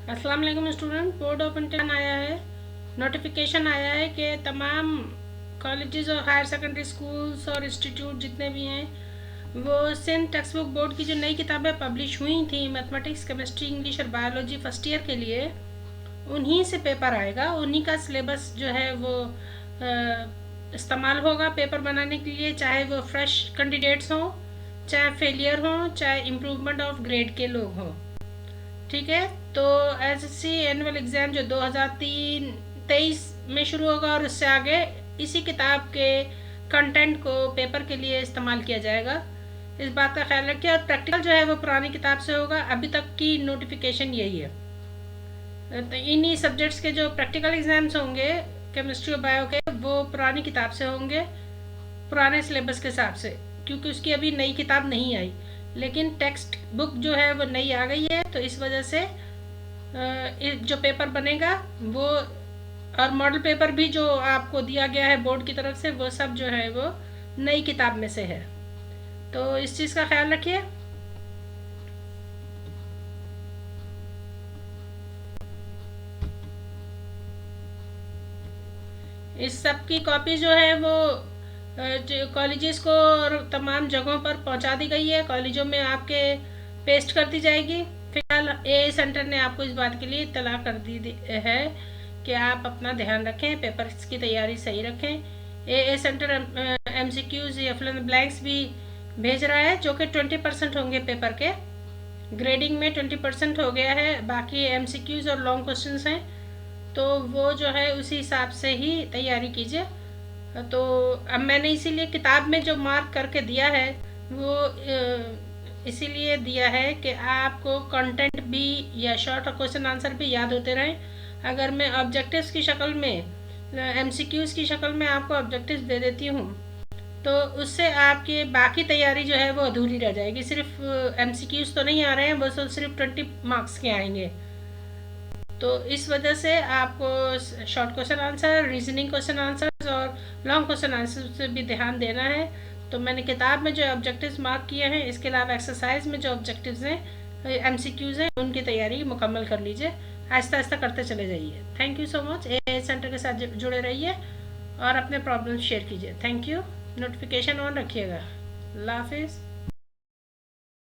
अस्सलाम वालेकुम student. Board of इम्तिहान आया है, नोटिफिकेशन आया है कि तमाम कॉलेजेस और हायर सेकेंडरी स्कूल्स और इंस्टीट्यूट जितने भी हैं वो सिंध टेक्स्ट बुक बोर्ड की जो नई किताबें पब्लिश हुई थी मैथमेटिक्स, केमिस्ट्री, इंग्लिश और बायोलॉजी फर्स्ट ईयर के लिए, उन्हीं से पेपर आएगा। उन्हीं का सिलेबस जो है वो इस्तेमाल होगा पेपर बनाने के लिए, चाहे वो फ्रेश कैंडिडेट्स हों, चाहे फेलियर हों, चाहे इम्प्रूवमेंट ऑफ ग्रेड के लोग हों। ठीक है, तो एसएससी एनुअल एग्ज़ाम जो 2023 में शुरू होगा और उससे आगे इसी किताब के कंटेंट को पेपर के लिए इस्तेमाल किया जाएगा। इस बात का ख्याल रखिए। और प्रैक्टिकल जो है वो पुरानी किताब से होगा। अभी तक की नोटिफिकेशन यही है। तो इन्हीं सब्जेक्ट्स के जो प्रैक्टिकल एग्ज़ाम्स होंगे केमिस्ट्री और बायो के, वो पुरानी किताब से होंगे, पुराने सिलेबस के हिसाब से, क्योंकि उसकी अभी नई किताब नहीं आई। लेकिन टेक्स्ट बुक जो है वो नई आ गई है, तो इस वजह से जो पेपर बनेगा वो, और मॉडल पेपर भी जो आपको दिया गया है बोर्ड की तरफ से, वो सब जो है वो नई किताब में से है। तो इस चीज़ का ख्याल रखिए। इस सब की कॉपी जो है वो कॉलेजेस को और तमाम जगहों पर पहुंचा दी गई है। कॉलेजों में आपके पेस्ट कर दी जाएगी। फिलहाल ए सेंटर ने आपको इस बात के लिए इत्तला कर दी है कि आप अपना ध्यान रखें, पेपर की तैयारी सही रखें। ए सेंटर MCQs या फिल ब्लैंक्स भी भेज रहा है, जो कि 20% होंगे पेपर के। ग्रेडिंग में 20% हो गया है, बाकी MCQs और लॉन्ग क्वेश्चंस हैं, तो वो जो है उसी हिसाब से ही तैयारी कीजिए। तो अब मैंने इसीलिए किताब में जो मार्क करके दिया है वो इसीलिए दिया है कि आपको कंटेंट भी या शॉर्ट क्वेश्चन आंसर भी याद होते रहें। अगर मैं ऑब्जेक्टिव्स की शक्ल में, MCQs की शक्ल में आपको ऑब्जेक्टिव्स दे देती हूँ, तो उससे आपकी बाकी तैयारी जो है वो अधूरी रह जाएगी। सिर्फ MCQs तो नहीं आ रहे हैं, वो तो सिर्फ 20 मार्क्स के आएंगे। तो इस वजह से आपको short question answer, reasoning question answers और लॉन्ग क्वेश्चन आंसर से भी ध्यान देना है। तो मैंने किताब में जो ऑब्जेक्टिव्स मार्क किए हैं, इसके अलावा एक्सरसाइज में जो ऑब्जेक्टिव्स हैं, MCQs हैं, उनकी तैयारी मुकम्मल कर लीजिए। आहिस्ता आहिस्ता करते चले जाइए। Thank you so much. A centre के साथ जुड़े रहिए और अपने प्रॉब्लम शेयर कीजिए। Thank you. नोटिफिकेशन ऑन रखिएगा। अल्लाह हाफिज़।